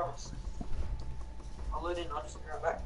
promise. I'll load in, I'll just be right back.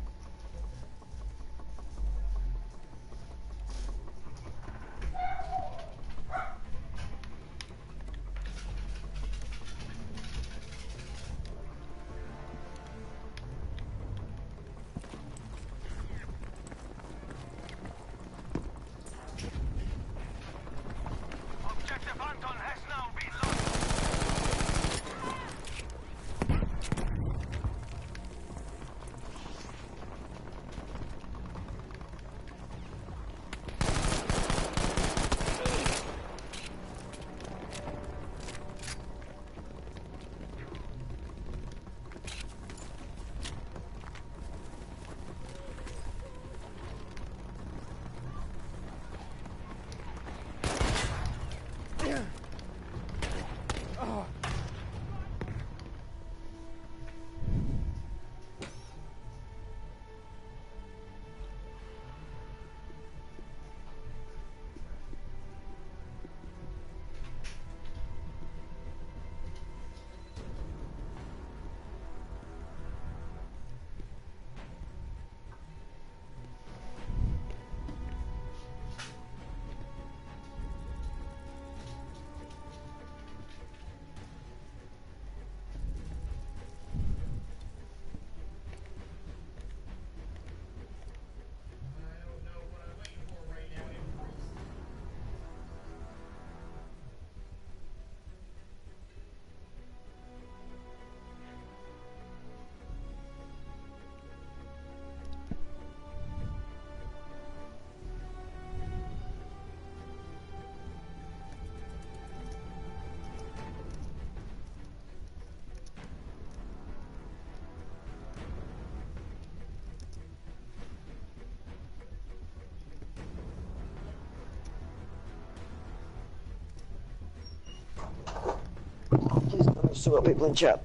Please let me see what people in chat.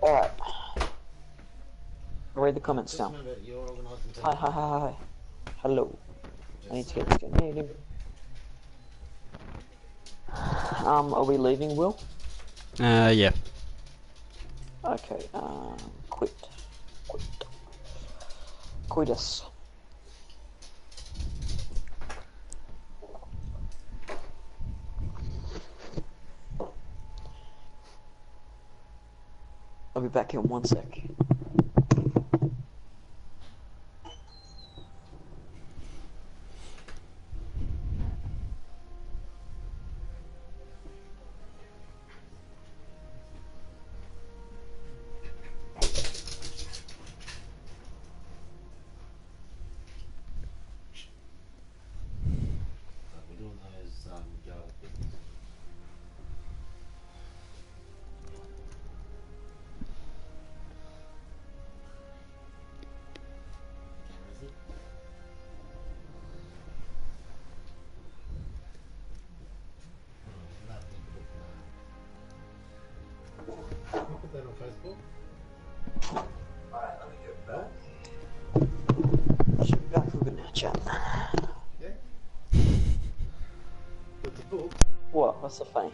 Alright. Read the comments now. Hi. Hello. I need to get this game. Are we leaving, Will? Yeah. Okay, quit us. I'll be back in 1 sec. What? What's the funny?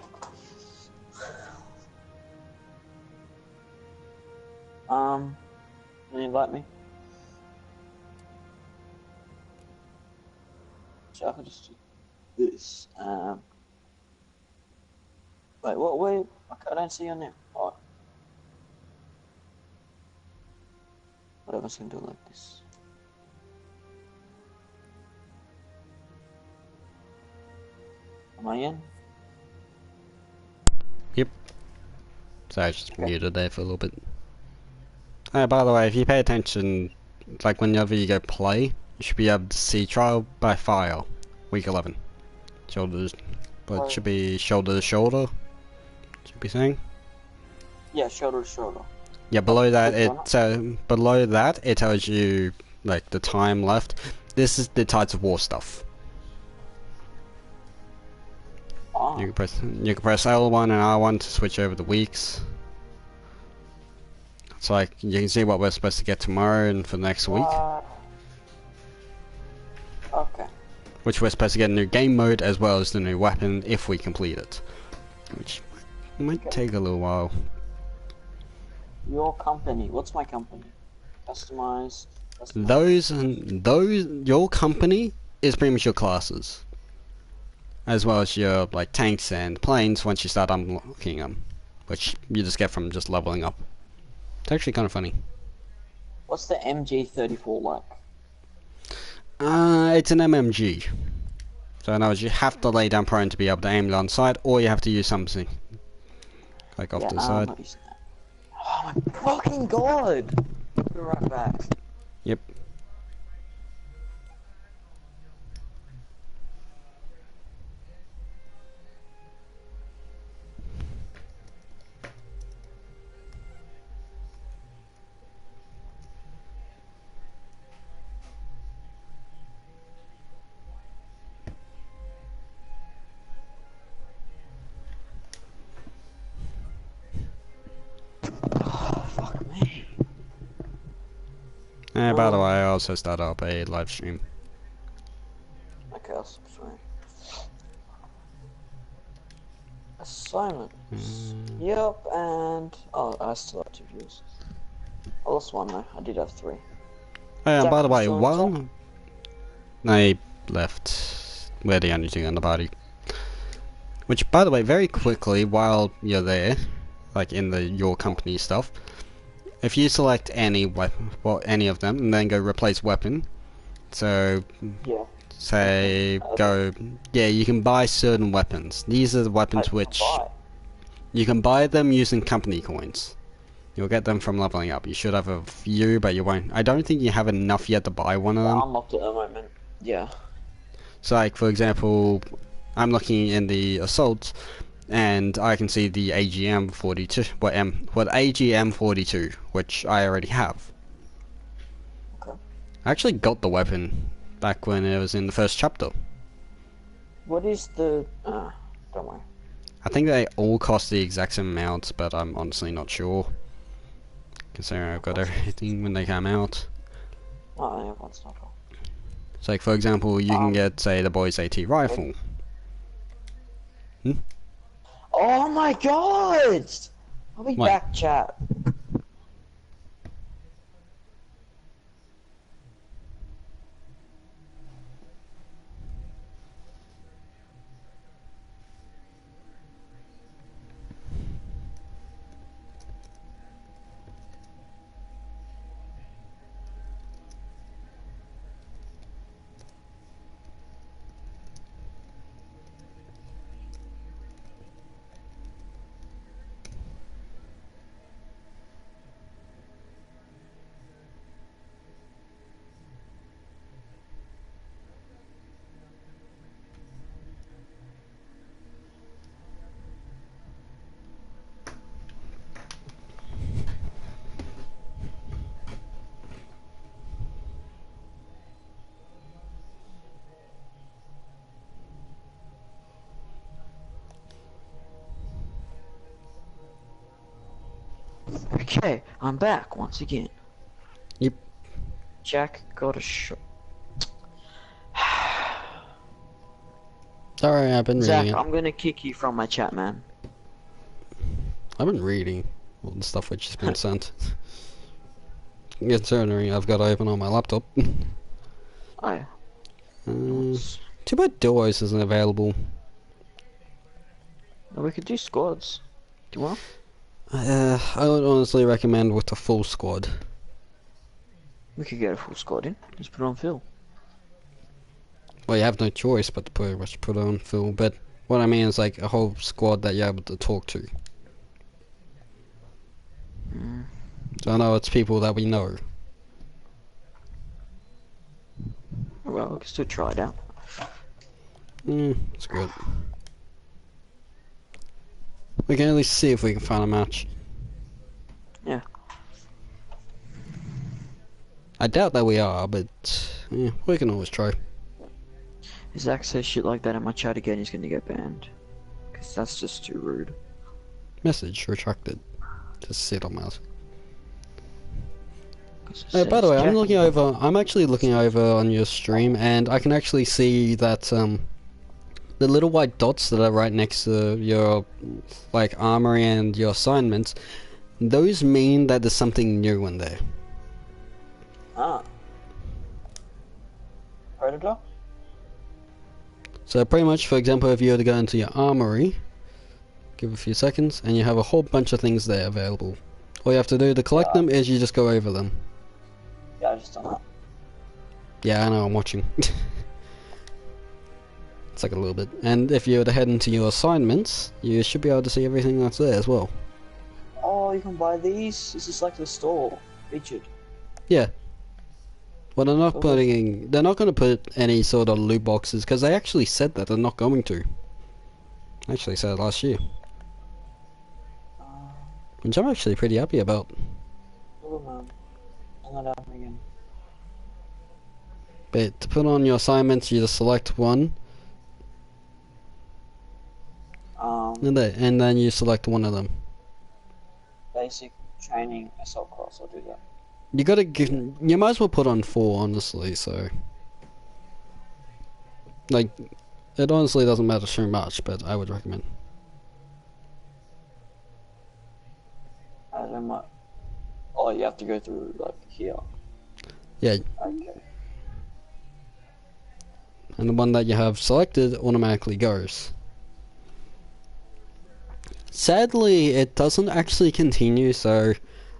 Can you invite me? So I could just do this. Wait, what? Wait, I don't see your name. Alright. Whatever, I can do it like this. Am I in? Yep. So I just muted there for a little bit. By the way, if you pay attention, like whenever you go play, you should be able to see Trial by Fire, week 11. Shoulders, but it should be shoulder to shoulder. Should be saying. Yeah, shoulder to shoulder. Yeah, below that it tells you like the time left. This is the Tides of War stuff. Oh. You can press L1 and R1 to switch over the weeks. It's like you can see what we're supposed to get tomorrow and for the next week. Okay. Which we're supposed to get a new game mode as well as the new weapon if we complete it. Which might take a little while. Your company. What's my company? Customized. Your company is pretty much your classes, as well as your like tanks and planes once you start unlocking them, which you just get from just leveling up. It's actually kind of funny. What's the MG34 like? It's an MMG. So in other words, you have to lay down prone to be able to aim it on sight, or you have to use something like off to the side. Oh my fucking god! We're right back. Yep. Fuck me. By the way, I also started up a live stream. Okay, I'll subscribe. Assignments. Yep, and I still have 2 views. I lost 1 though. I did have 3. Oh, and by the way, while I left, we're the only 2 on the party. Which, by the way, very quickly, while you're there, like in your company stuff, if you select any weapon, well, any of them, and then go replace weapon, so say you can buy certain weapons. These are the weapons which you can buy them using company coins. You'll get them from leveling up. You should have a few, but you won't. I don't think you have enough yet to buy one of them. I'm up at the moment. Yeah. So, like for example, I'm looking in the assault, and I can see the AGM 42. AGM 42, which I already have. Okay. I actually got the weapon back when it was in the first chapter. What is the? Don't worry. I think they all cost the exact same amount, but I'm honestly not sure. Considering I've got everything when they come out. Oh, yeah, that's not all. So, like for example, you can get, say, the boys AT rifle. Oh my god! I'll be back, chat. Okay, I'm back once again. Yep. Jack got a shot. Sorry, I've been reading it. Zach, I'm gonna kick you from my chat, man. I've been reading all the stuff which has been sent. Considering I've got it open on my laptop. Oh yeah. Too bad duos isn't available. No, we could do squads. Do you want? I would honestly recommend with a full squad. We could get a full squad in. Just put it on Phil. Well, you have no choice but to pretty much put it on Phil, but what I mean is like a whole squad that you're able to talk to. So I know it's people that we know. Well, we can still try it out. It's good. We can at least see if we can find a match. Yeah. I doubt that we are, but yeah, we can always try. If Zach says shit like that in my chat again, he's gonna get banned. Because that's just too rude. Message retracted. Just sit on mouse. By the way, I'm actually looking over on your stream, and I can actually see that the little white dots that are right next to your like armory and your assignments, those mean that there's something new in there. Ah. Predator? So pretty much, for example, if you were to go into your armory, give it a few seconds, and you have a whole bunch of things there available. All you have to do to collect them is you just go over them. Yeah, I just done that. Yeah, I know, I'm watching. It's like a little bit. And if you were to head into your assignments, you should be able to see everything that's there as well. Oh, you can buy these? This is like the store. Featured. Yeah. Well, they're not putting... They're not going to put any sort of loot boxes, because they actually said that they're not going to. Actually said it last year. Which I'm actually pretty happy about. Oh man. I'm not out again. But to put on your assignments, you just select one. And then you select one of them. Basic training assault class, I'll do that. You gotta give... You might as well put on 4, honestly, so... Like, it honestly doesn't matter so much, but I would recommend. I don't know. Oh, you have to go through, like, here. Yeah. Okay. And the one that you have selected automatically goes. Sadly, it doesn't actually continue, so...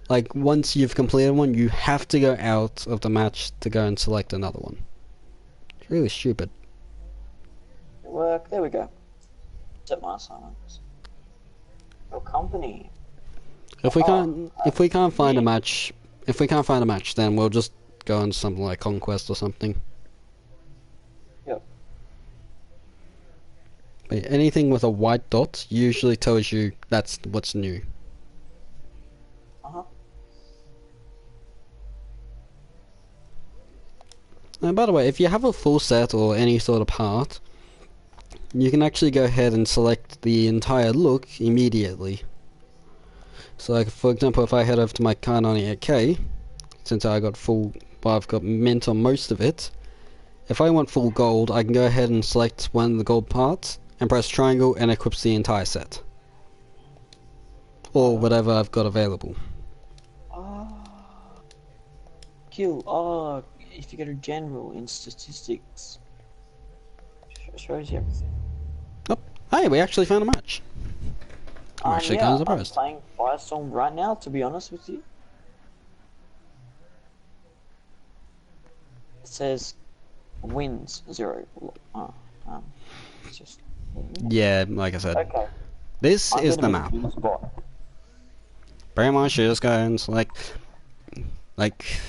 Like, once you've completed one, you have to go out of the match to go and select another one. It's really stupid. Good work. There we go. Set my assignments. Your company. If we can't find a match, then we'll just go on something like Conquest or something. Yep. But anything with a white dot usually tells you that's what's new. And by the way, if you have a full set or any sort of part, you can actually go ahead and select the entire look immediately. So like, for example, if I head over to my Kar98K, since I got full, well, I've got mint on most of it, if I want full gold, I can go ahead and select one of the gold parts, and press triangle and equips the entire set. Or whatever I've got available. Kill, if you go to general in statistics, shows you everything. Oh, hey, we actually found a match. I'm actually kind of surprised. I'm playing Firestorm right now, to be honest with you. It says wins 0. It's just... Yeah, like I said. Okay. This is the map. Pretty much you just go and select... Like...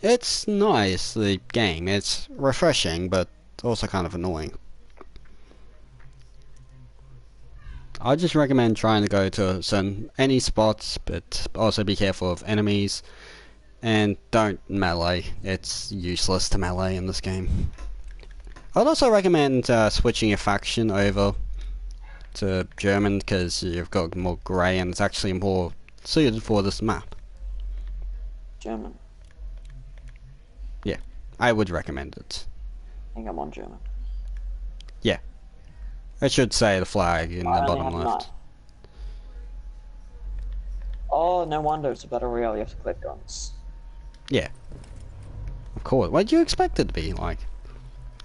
It's nice, the game. It's refreshing, but also kind of annoying. I just recommend trying to go to any spots, but also be careful of enemies. And don't melee. It's useless to melee in this game. I'd also recommend switching your faction over to German, because you've got more grey and it's actually more suited for this map. German. Yeah, I would recommend it. I think I'm on German. Yeah. It should say the flag in the bottom left. Oh, no wonder it's a battle royale, you have to collect guns. Yeah. Of course. What do you expect it to be like?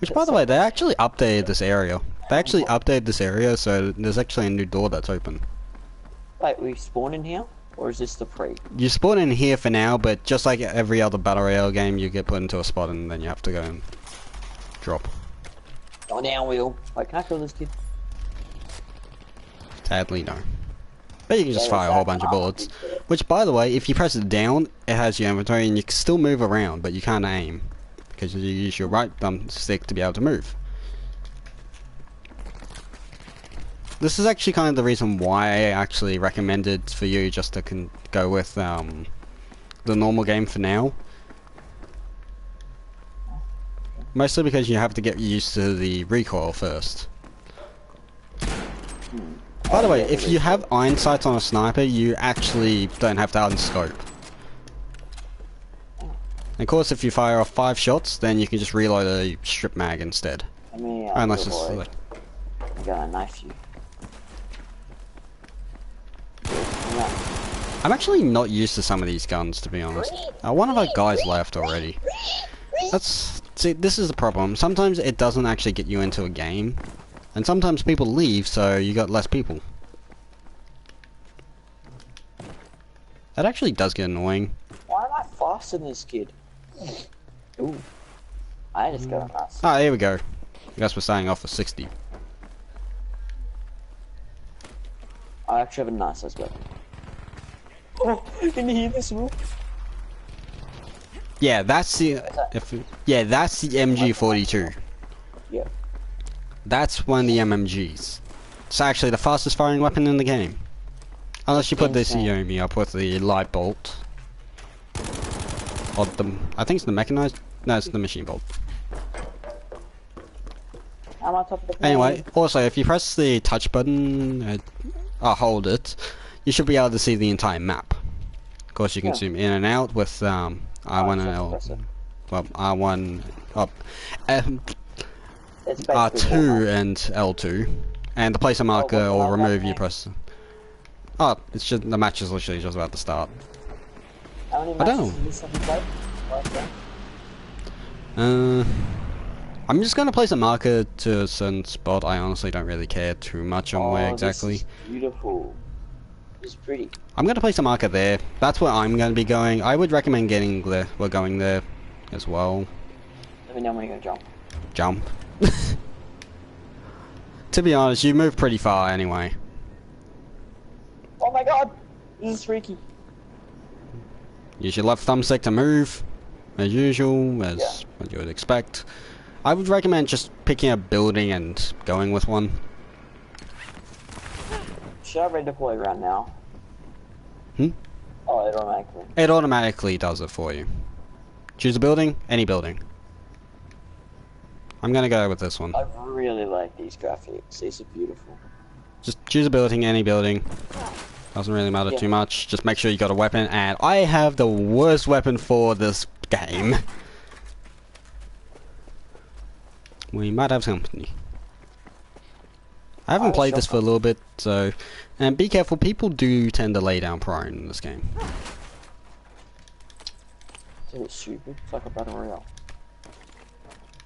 Which, by the way, they actually updated this area. They actually updated this area, so there's actually a new door that's open. Wait, we spawn in here? Or is this the pre? You spawn in here for now, but just like every other battle royale game, you get put into a spot and then you have to go and drop. Go down, Will. Wait, can I kill this kid? Sadly, no. But you can just fire a whole bunch of bullets. Which, by the way, if you press it down, it has your inventory and you can still move around, but you can't aim. Because you use your right thumbstick to be able to move. This is actually kind of the reason why I actually recommended for you just to go with the normal game for now. Mostly because you have to get used to the recoil first. By the way, if you have iron sights on a sniper, you actually don't have to unscope. And of course, if you fire off 5 shots, then you can just reload a strip mag instead. Unless it's like... I'm gonna knife you. I'm actually not used to some of these guns, to be honest. One of our guys left already. See, this is the problem. Sometimes it doesn't actually get you into a game, and sometimes people leave, so you got less people. That actually does get annoying. Why am I faster than this kid? Ooh. I just got a nice. Ah, here we go. I guess we're starting off with 60. I actually have a nice as well. Oh, can you hear this move? Yeah, that's the that's the MG42. Yeah. That's one of the MMGs. It's actually the fastest firing weapon in the game. Unless you put this Yomi up with the light bolt. Or the I think it's the mechanized. No, it's the machine bolt. I'm on top of the plane. Anyway, also if you press the touch button, hold it, you should be able to see the entire map. Of course, you can zoom in and out with R1 and L. Well, R1 up, R2 and L2, and to place a marker or remove, you press. Oh, it's just the match is literally just about to start. How many I don't know. matches have you played? I'm just gonna place a marker to a certain spot. I honestly don't really care too much on where exactly. This is beautiful. It's pretty. I'm gonna place a marker there. That's where I'm gonna be going. I would recommend getting there. We're going there as well. Let me know when you're gonna jump. Jump. To be honest, you move pretty far anyway. Oh my god! This is freaky. Use your left thumbstick to move, as usual, as what you would expect. I would recommend just picking a building and going with one. Should I redeploy right now? Hmm? Oh, it automatically. It automatically does it for you. Choose a building, any building. I'm gonna go with this one. I really like these graphics. These are beautiful. Just choose a building, any building. Doesn't really matter too much. Just make sure you got a weapon, and I have the worst weapon for this game. We might have company. I haven't played this for a little bit, so... And be careful, people do tend to lay down prone in this game. Is it stupid? It's like a battle royale.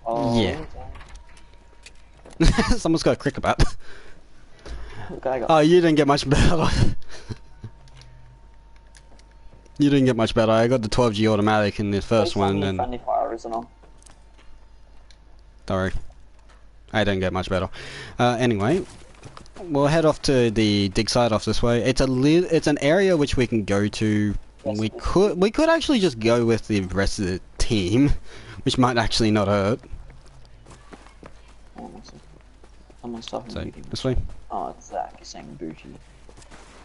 Oh, yeah. Someone's got a cricket bat. Oh, you didn't get much better. You didn't get much better. I got the 12G automatic in the first one, and friendly fire isn't on. Sorry, I didn't get much better. Anyway, we'll head off to the dig site off this way. It's an area which we can go to. Yes, we could actually just go with the rest of the team, which might actually not hurt. Someone's talking so, booty. This way. Oh, it's Zach. He's saying booty.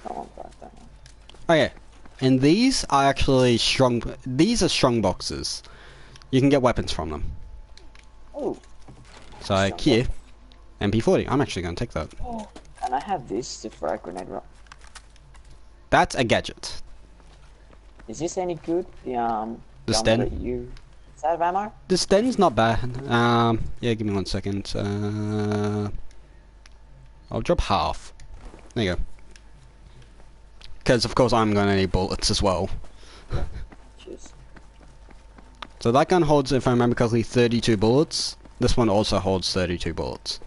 I want that one. Okay, and these are actually strong. These are strong boxes. You can get weapons from them. Oh. So here, MP40. I'm actually going to take that. Oh, and I have this to frag grenade rock. That's a gadget. Is this any good? The Sten. Is that of ammo? The Sten's not bad. Yeah, give me 1 second. I'll drop half. There you go. Because of course I'm going to need bullets as well. Cheers. So that gun holds, if I remember correctly, 32 bullets. This one also holds 32 bullets.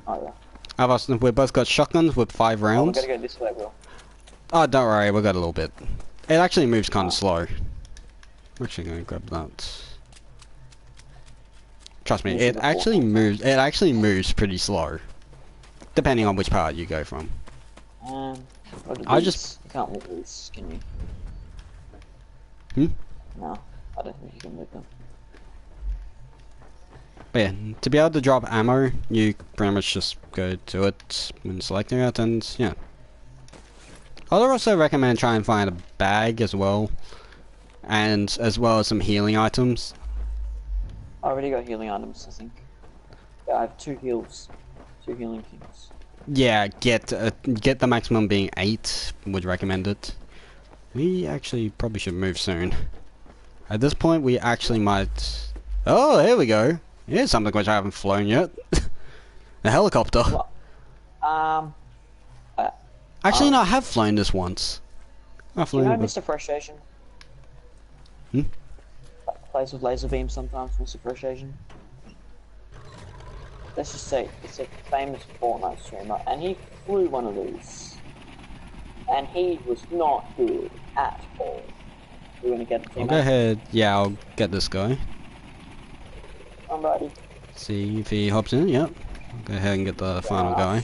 Oh yeah. We've both got shotguns with 5 rounds. Oh, we gotta go this way, Will. Oh, don't worry, we got a little bit. It actually moves kind of slow. I'm actually going to grab that. Trust me, it actually moves. It actually moves pretty slow, depending on which part you go from. You can't move these, can you? No, I don't think you can move them. But yeah, to be able to drop ammo, you pretty much just go to it when selecting it, and yeah. I'd also recommend trying to find a bag as well, and as well as some healing items. I already got healing items, I think. Yeah, I have 2 heals, 2 healing kits. Yeah, get the maximum being 8. Would recommend it. We actually probably should move soon. At this point, we actually might. Oh, here we go. Here's something which I haven't flown yet. A helicopter. Well, Actually, no, I have flown this once. I've Do you flown know it. Mr. Frustration? Hmm? Plays with laser beams sometimes, Mr. Frustration. Let's just say, it's a famous Fortnite streamer, and he flew one of these. And he was not good at all. We're gonna get the I'll teammate. go ahead. Yeah, I'll get this guy. I'm ready. See if he hops in. Yep. I'll go ahead and get the final guy.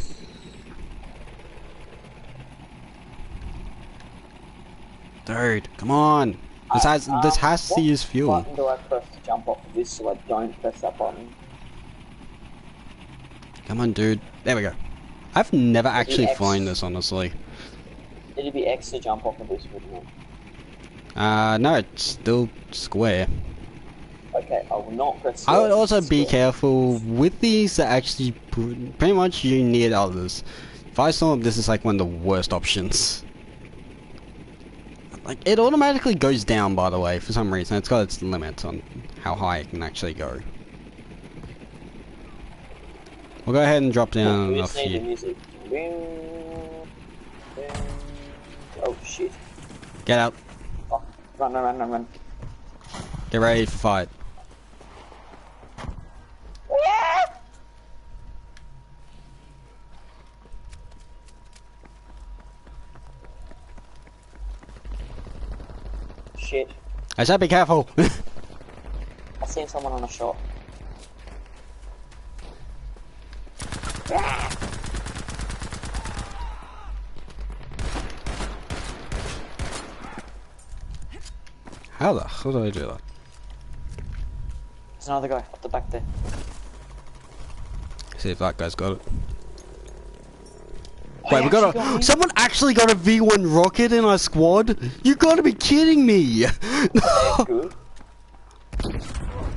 Dude, come on. This has to use fuel. What button do I press to jump off of this so I don't press that button? Come on, dude. There we go. I've never actually X. flown this, honestly. It'd be X to jump off of this, wouldn't it? No, it's still square. Okay, I will not press I would square. also be Square. careful with these that actually pretty much you need others. Firestorm, this is like one of the worst options. Like, it automatically goes down, by the way, for some reason. It's got its limit on how high it can actually go. We'll go ahead and drop down We a just need the few. music. Oh shit. Get out. Oh, run. Get ready for fight. Shit. I said be careful. I seen someone on a shot. How the hell did I do that? There's another guy up the back there. See if that guy's got it. Oh, Wait, he we got actually got a. me? Someone actually got a V1 rocket in our squad? You gotta be kidding me! That's good.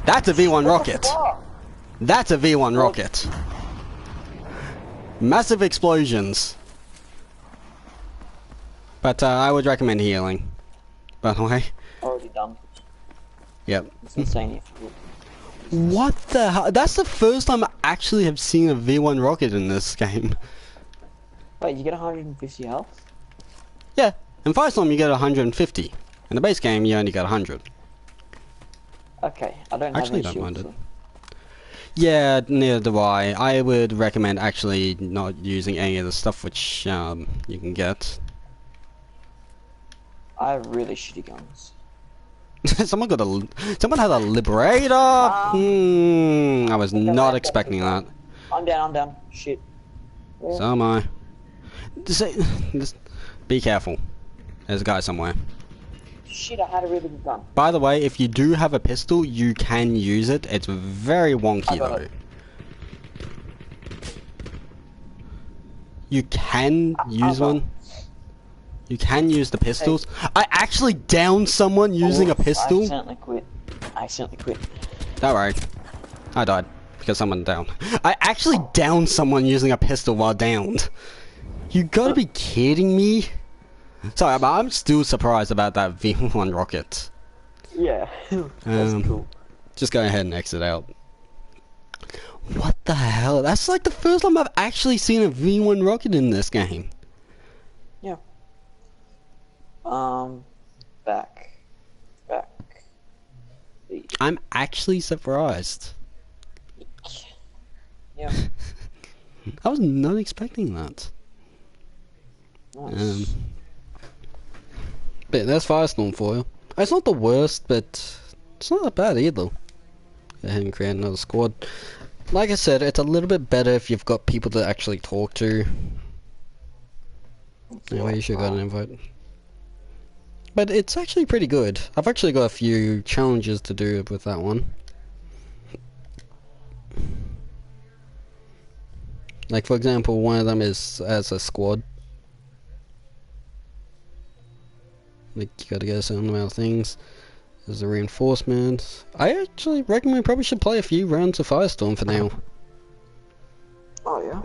That's a V1 rocket. Fuck. That's a V1 rocket. Massive explosions. But I would recommend healing. By the way. Already done. Yep. It's insane. What the hell? That's the first time I actually have seen a V1 rocket in this game. Wait, you get 150 health? Yeah. In Firestorm you get 150. In the base game you only get 100. Okay, I don't Actually, have any don't mind shields, it. Yeah, neither do I. I would recommend actually not using any of the stuff which you can get. so I have really shitty guns. Someone had a liberator. I was not expecting that. I'm down. Shit. Yeah. So am I. Just be careful. There's a guy somewhere. Shit, I had a really good gun. By the way, if you do have a pistol, you can use it. It's very wonky I got though. it. You can use got one. You can use the pistols. I actually downed someone using a pistol. I accidentally quit. Don't worry. I died because someone downed. I actually downed someone using a pistol while downed. You gotta be kidding me. Sorry, but I'm still surprised about that V1 rocket. Yeah, that's cool. Just go ahead and exit out. What the hell? That's like the first time I've actually seen a V1 rocket in this game. Yeah. Back. I'm actually surprised. Yeah. I was not expecting that. Nice. But that's Firestorm for you. It's not the worst, but it's not that bad either. Go ahead and create another squad. Like I said, it's a little bit better if you've got people to actually talk to. Anyway, you should got an invite. But it's actually pretty good. I've actually got a few challenges to do with that one. Like, for example, one of them is as a squad. Like, you gotta get a certain amount of things. There's a reinforcement. I actually reckon we probably should play a few rounds of Firestorm for now. Oh yeah.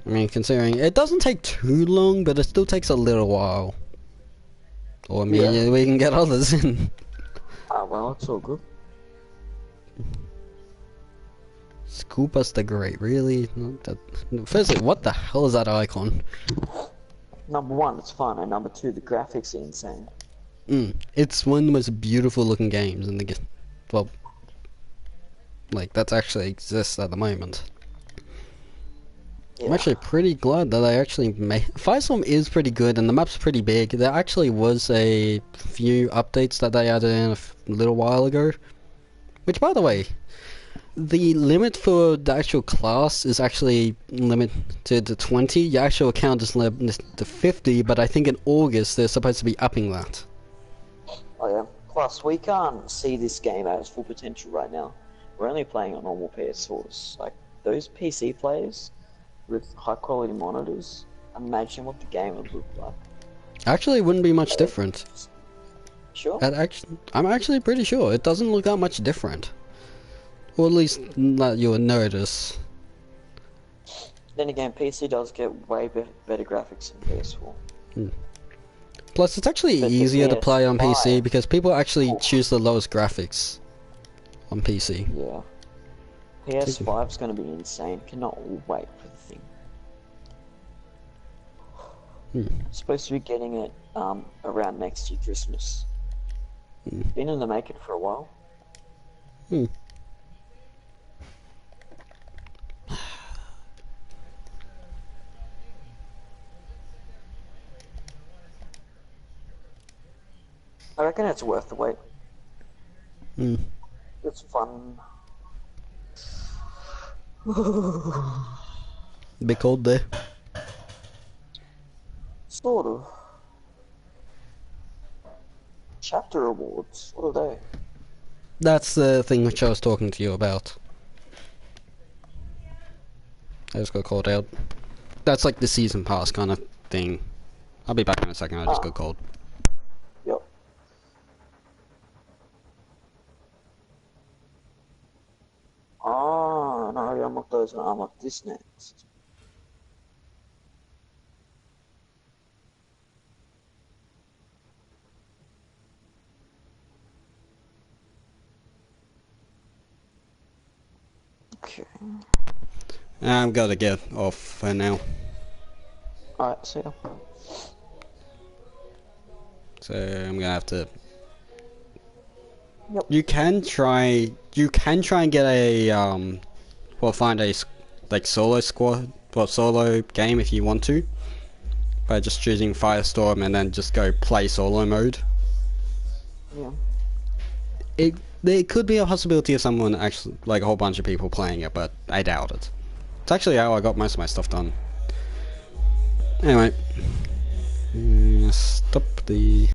I mean, considering it doesn't take too long, but it still takes a little while. Or maybe we can get others in. Well, it's all good. Scoop us the Great, really? Not that. Firstly, what the hell is that icon? Number one, it's fun, and number two, the graphics are insane. It's one of the most beautiful looking games in the game. Well, like, that actually exists at the moment. Yeah. I'm actually pretty glad that I actually made... Firestorm is pretty good, and the map's pretty big. There actually was a few updates that they added in a little while ago. Which, by the way, the limit for the actual class is actually limited to 20. Your actual account is limited to 50, but I think in August they're supposed to be upping that. Oh yeah. Plus, we can't see this game at its full potential right now. We're only playing on normal PS4s. Like, those PC players with high quality monitors, imagine what the game would look like. Actually, it wouldn't be much different. Sure? I'm actually pretty sure it doesn't look that much different. Or at least that you would notice. Then again, PC does get way better graphics than PS4. Plus, it's actually But easier to the play on PC PS5 because people actually choose the lowest graphics on PC. Yeah. PS5's gonna be insane. Cannot wait for the thing. Supposed to be getting it around next year Christmas. Been in the making for a while. I reckon it's worth the wait. It's fun. Bit cold there. Sort of. Chapter awards. What are they? That's the thing which I was talking to you about. I just got called out. That's like the season pass kind of thing. I'll be back in a second, I just got called. Yep. Oh, no, I unlock those and I unlock this next. Okay. I'm gonna get off for now. Alright, see ya. So I'm gonna have to. Yep. You can try and get a well, find a like solo squad, well, solo game if you want to, by just choosing Firestorm and then just go play solo mode. Yeah. There could be a possibility of someone actually, like a whole bunch of people playing it, but I doubt it. It's actually how I got most of my stuff done. Anyway, stop the